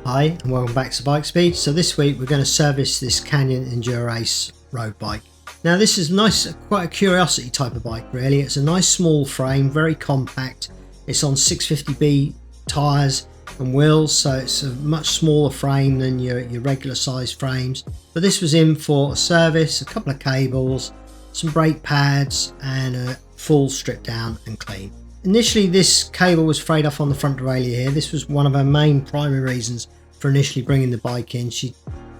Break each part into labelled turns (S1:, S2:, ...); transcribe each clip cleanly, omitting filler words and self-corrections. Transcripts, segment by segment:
S1: Hi and welcome back to Bike Speed. So this week we're going to service this Canyon Endurace road bike. Now this is nice, quite a curiosity type of bike really. It's a nice small frame, very compact. It's on 650B tyres and wheels, so it's a much smaller frame than your regular size frames. But this was in for a service, a couple of cables, some brake pads and a full strip down and clean. Initially this cable was frayed off on the front derailleur here. This was one of her main primary reasons for initially bringing the bike in. She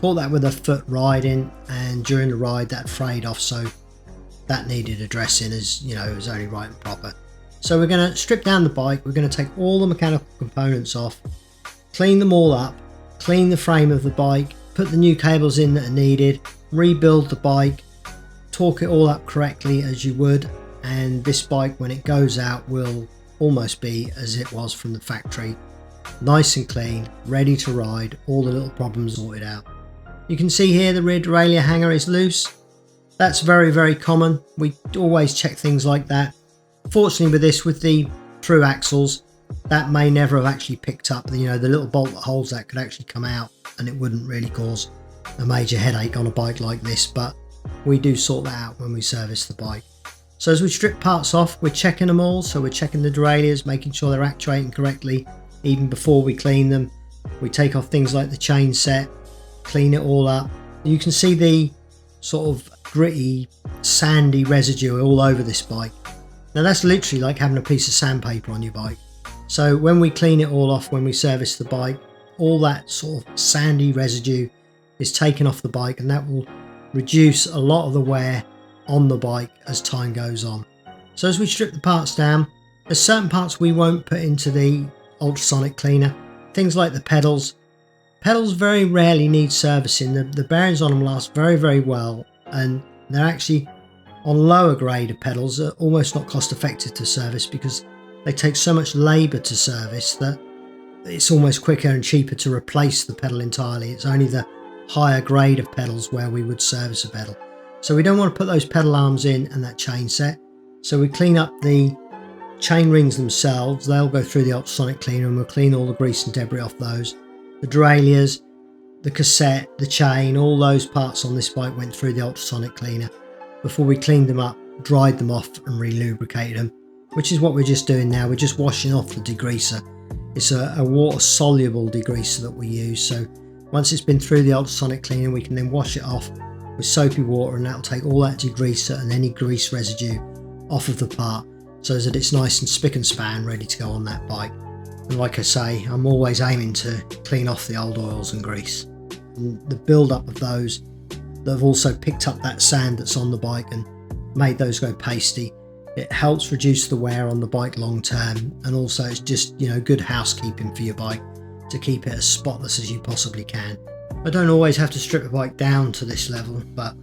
S1: caught that with her foot riding, and during the ride that frayed off, so that needed addressing, as you know, it was only right and proper. So we're going to strip down the bike, we're going to take all the mechanical components off, clean them all up, clean the frame of the bike, put the new cables in that are needed, rebuild the bike, torque it all up correctly as you would, and this bike when it goes out will almost be as it was from the factory, nice and clean, ready to ride, all the little problems sorted out. You can see here the rear derailleur hanger is loose. That's very common. We always check things like that. Fortunately with this, with the through axles, that may never have actually picked up. You know, the little bolt that holds that could actually come out and it wouldn't really cause a major headache on a bike like this, but we do sort that out when we service the bike. So as we strip parts off, we're checking them all. So we're checking the derailleurs, making sure they're actuating correctly even before we clean them. We take off things like the chain set, clean it all up. You can see the sort of gritty, sandy residue all over this bike. Now that's literally like having a piece of sandpaper on your bike. So when we clean it all off, when we service the bike, all that sort of sandy residue is taken off the bike, and that will reduce a lot of the wear on the bike as time goes on. So as we strip the parts down, there's certain parts we won't put into the ultrasonic cleaner. Things like the pedals. Pedals very rarely need servicing. The bearings on them last very well, and they're actually on lower grade of pedals are almost not cost effective to service because they take so much labour to service that it's almost quicker and cheaper to replace the pedal entirely. It's only the higher grade of pedals where we would service a pedal. So we don't want to put those pedal arms in and that chain set. So we clean up the chain rings themselves. They'll go through the ultrasonic cleaner and we'll clean all the grease and debris off those. The derailleurs, the cassette, the chain, all those parts on this bike went through the ultrasonic cleaner before we cleaned them up, dried them off and re-lubricated them, which is what we're just doing now. We're just washing off the degreaser. It's a water soluble degreaser that we use. So once it's been through the ultrasonic cleaner, we can then wash it off with soapy water, and that'll take all that degreaser and any grease residue off of the part so that it's nice and spick and span ready to go on that bike. And like I say, I'm always aiming to clean off the old oils and grease. And the build up of those that have also picked up that sand that's on the bike and made those go pasty, it helps reduce the wear on the bike long term, and also it's just, you know, good housekeeping for your bike to keep it as spotless as you possibly can. I don't always have to strip a bike down to this level, but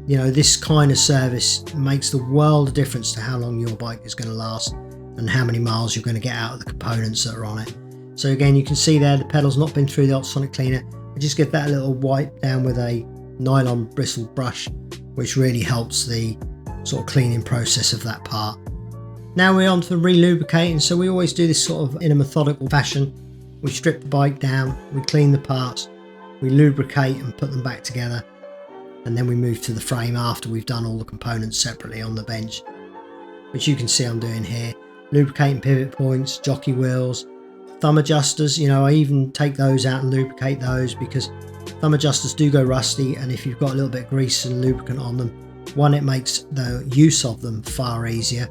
S1: you know, this kind of service makes the world of difference to how long your bike is going to last and how many miles you're going to get out of the components that are on it. So again, you can see there the pedal's not been through the ultrasonic cleaner. I just give that a little wipe down with a nylon bristle brush, which really helps the sort of cleaning process of that part. Now we're on to the re-lubricating. So we always do this sort of in a methodical fashion. We strip the bike down, we clean the parts, we lubricate and put them back together, and then we move to the frame after we've done all the components separately on the bench, which you can see I'm doing here. Lubricating pivot points, jockey wheels, thumb adjusters. You know, I even take those out and lubricate those because thumb adjusters do go rusty, and if you've got a little bit of grease and lubricant on them, one, it makes the use of them far easier,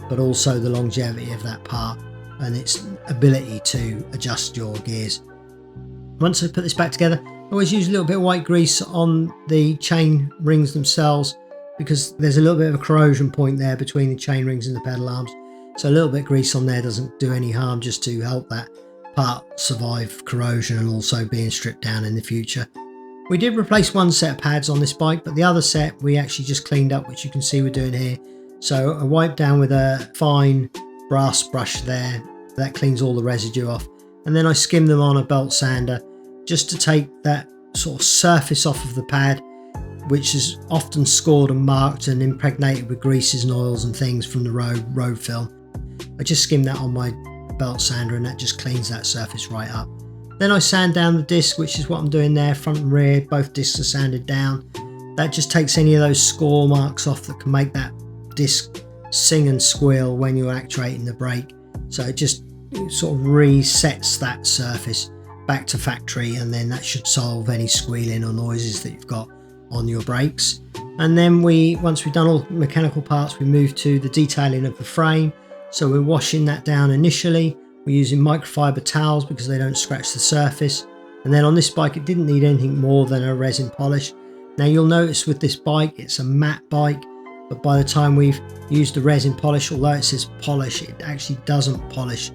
S1: but also the longevity of that part and its ability to adjust your gears. Once I put this back together, I always use a little bit of white grease on the chain rings themselves because there's a little bit of a corrosion point there between the chain rings and the pedal arms. So a little bit of grease on there doesn't do any harm, just to help that part survive corrosion and also being stripped down in the future. We did replace one set of pads on this bike, but the other set we actually just cleaned up, which you can see we're doing here. So I wiped down with a fine brass brush there. That cleans all the residue off. And then I skim them on a belt sander just to take that sort of surface off of the pad, which is often scored and marked and impregnated with greases and oils and things from the road film. I just skim that on my belt sander and that just cleans that surface right up. Then I sand down the disc, which is what I'm doing there, front and rear, both discs are sanded down. That just takes any of those score marks off that can make that disc sing and squeal when you're actuating the brake. So it just sort of resets that surface back to factory, and then that should solve any squealing or noises that you've got on your brakes. And then once we've done all the mechanical parts, we move to the detailing of the frame. So we're washing that down initially. We're using microfiber towels because they don't scratch the surface. And then on this bike, it didn't need anything more than a resin polish. Now you'll notice with this bike, it's a matte bike, but by the time we've used the resin polish, although it says polish, it actually doesn't polish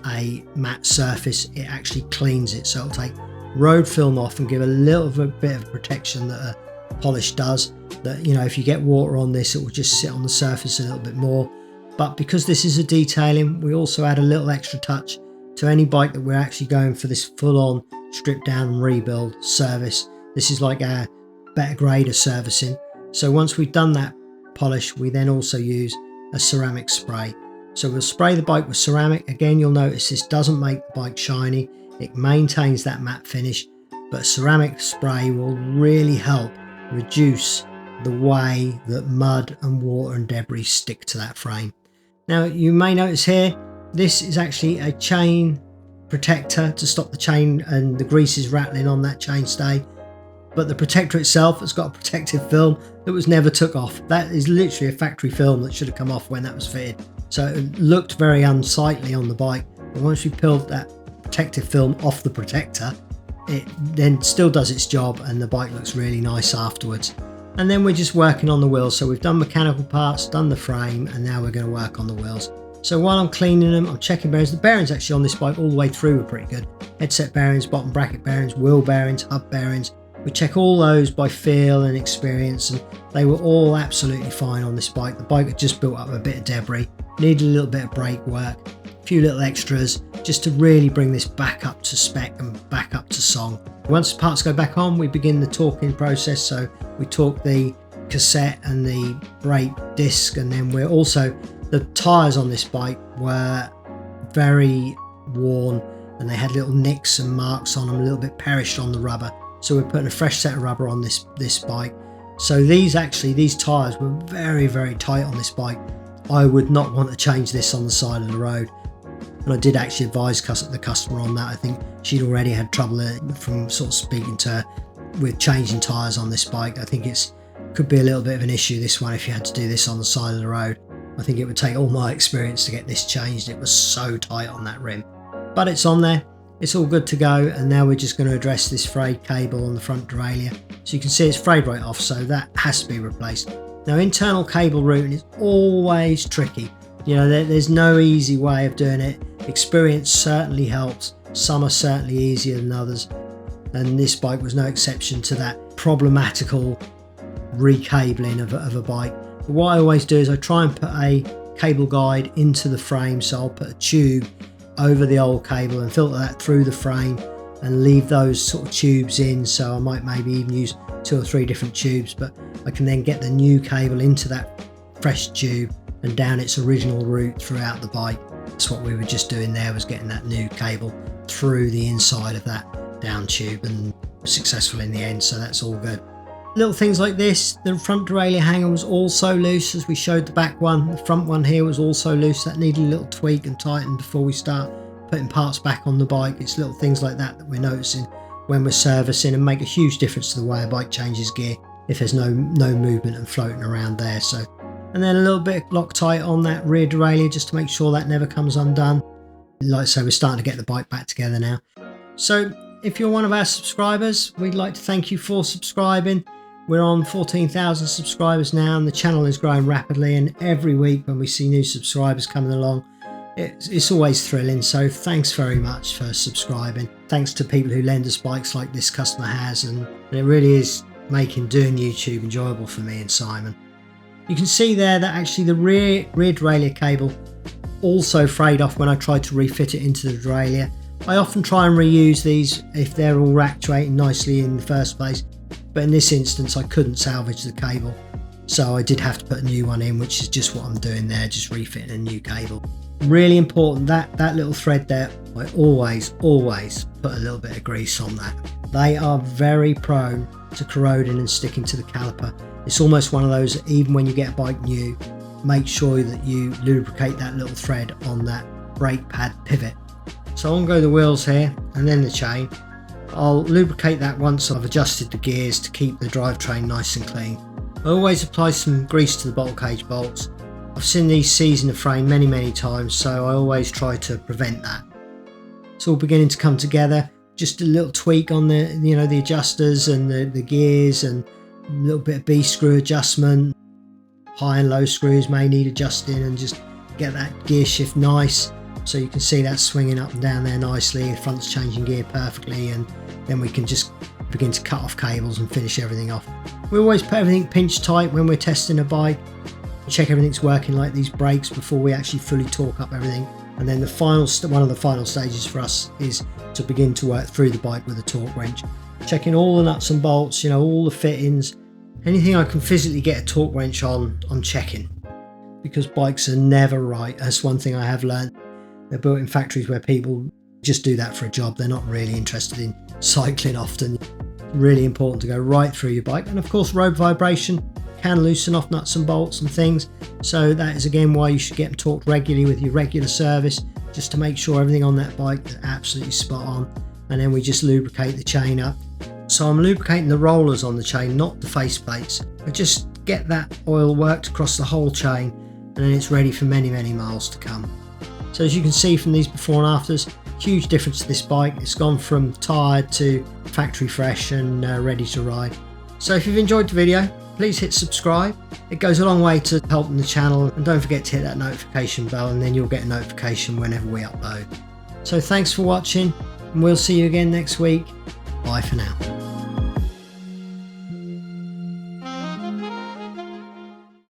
S1: a matte surface, it actually cleans it. So it'll take road film off and give a little bit of protection that a polish does. That, you know, if you get water on this, it will just sit on the surface a little bit more. But because this is a detailing, we also add a little extra touch to any bike that we're actually going for this full-on strip down and rebuild service. This is like a better grade of servicing. So once we've done that polish, we then also use a ceramic spray. So we'll spray the bike with ceramic. Again, you'll notice this doesn't make the bike shiny, it maintains that matte finish, but ceramic spray will really help reduce the way that mud and water and debris stick to that frame. Now you may notice here, this is actually a chain protector to stop the chain and the greases rattling on that chainstay. But the protector itself has got a protective film that was never took off. That is literally a factory film that should have come off when that was fitted. So it looked very unsightly on the bike. But once we peeled that protective film off the protector, it then still does its job and the bike looks really nice afterwards. And then we're just working on the wheels. So we've done mechanical parts, done the frame, and now we're going to work on the wheels. So while I'm cleaning them, I'm checking bearings. The bearings actually on this bike all the way through were pretty good. Headset bearings, bottom bracket bearings, wheel bearings, hub bearings. We check all those by feel and experience, and they were all absolutely fine on this bike. The bike had just built up a bit of debris, needed a little bit of brake work, a few little extras, just to really bring this back up to spec and back up to song. Once the parts go back on, we begin the torquing process. So we torque the cassette and the brake disc, and then we're also, the tyres on this bike were very worn and they had little nicks and marks on them, a little bit perished on the rubber. So we're putting a fresh set of rubber on this bike. So these tyres were very, very tight on this bike. I would not want to change this on the side of the road. And I did actually advise the customer on that. I think she'd already had trouble from sort of speaking to her with changing tyres on this bike. I think could be a little bit of an issue, this one, if you had to do this on the side of the road. I think it would take all my experience to get this changed. It was so tight on that rim. But it's on there. It's all good to go, and now we're just going to address this frayed cable on the front derailleur. So you can see it's frayed right off, so that has to be replaced. Now, internal cable routing is always tricky. You know, there's no easy way of doing it. Experience certainly helps. Some are certainly easier than others, and this bike was no exception to that problematical recabling of a bike. But what I always do is I try and put a cable guide into the frame, so I'll put a tube over the old cable and filter that through the frame and leave those sort of tubes in. So I might maybe even use 2 or 3 different tubes, but I can then get the new cable into that fresh tube and down its original route throughout the bike. That's what we were just doing there, was getting that new cable through the inside of that down tube, and successful in the end, so that's all good. Little things like this, the front derailleur hanger was also loose as we showed the back one. The front one here was also loose. That needed a little tweak and tighten before we start putting parts back on the bike. It's little things like that we're noticing when we're servicing, and make a huge difference to the way a bike changes gear if there's no movement and floating around there. So, and then a little bit of Loctite on that rear derailleur just to make sure that never comes undone. Like I say, we're starting to get the bike back together now. So if you're one of our subscribers, we'd like to thank you for subscribing. We're on 14,000 subscribers now, and the channel is growing rapidly, and every week when we see new subscribers coming along, it's always thrilling. So thanks very much for subscribing. Thanks to people who lend us bikes like this customer has, and it really is making doing YouTube enjoyable for me and Simon. You can see there that actually the rear derailleur cable also frayed off when I tried to refit it into the derailleur. I often try and reuse these if they're all actuating nicely in the first place, but in this instance I couldn't salvage the cable, so I did have to put a new one in, which is just what I'm doing there, just refitting a new cable. Really important, that little thread there, I always put a little bit of grease on that. They are very prone to corroding and sticking to the caliper. It's almost one of those, even when you get a bike new, make sure that you lubricate that little thread on that brake pad pivot. So I'm going to go the wheels here and then the chain. I'll lubricate that once I've adjusted the gears to keep the drivetrain nice and clean. I always apply some grease to the bottle cage bolts. I've seen these seize in the frame many times, so I always try to prevent that. It's all beginning to come together. Just a little tweak on the the adjusters and the gears, and a little bit of B screw adjustment. High and low screws may need adjusting, and just get that gear shift nice. So you can see that swinging up and down there nicely. The front's changing gear perfectly, and then we can just begin to cut off cables and finish everything off. We always put everything pinch tight when we're testing a bike. Check everything's working, like these brakes, before we actually fully torque up everything. And then one of the final stages for us is to begin to work through the bike with a torque wrench. Checking all the nuts and bolts, all the fittings. Anything I can physically get a torque wrench on, I'm checking. Because bikes are never right. That's one thing I have learned. They're built in factories where people just do that for a job. They're not really interested in cycling often. Really important to go right through your bike. And of course, road vibration can loosen off nuts and bolts and things. So that is again why you should get them torqued regularly with your regular service, just to make sure everything on that bike is absolutely spot on. And then we just lubricate the chain up. So I'm lubricating the rollers on the chain, not the face plates. I just get that oil worked across the whole chain, and then it's ready for many miles to come. So as you can see from these before and afters, huge difference to this bike. It's gone from tired to factory fresh and ready to ride. So if you've enjoyed the video, please hit subscribe. It goes a long way to helping the channel, and don't forget to hit that notification bell, and then you'll get a notification whenever we upload. So thanks for watching, and we'll see you again next week. Bye for now.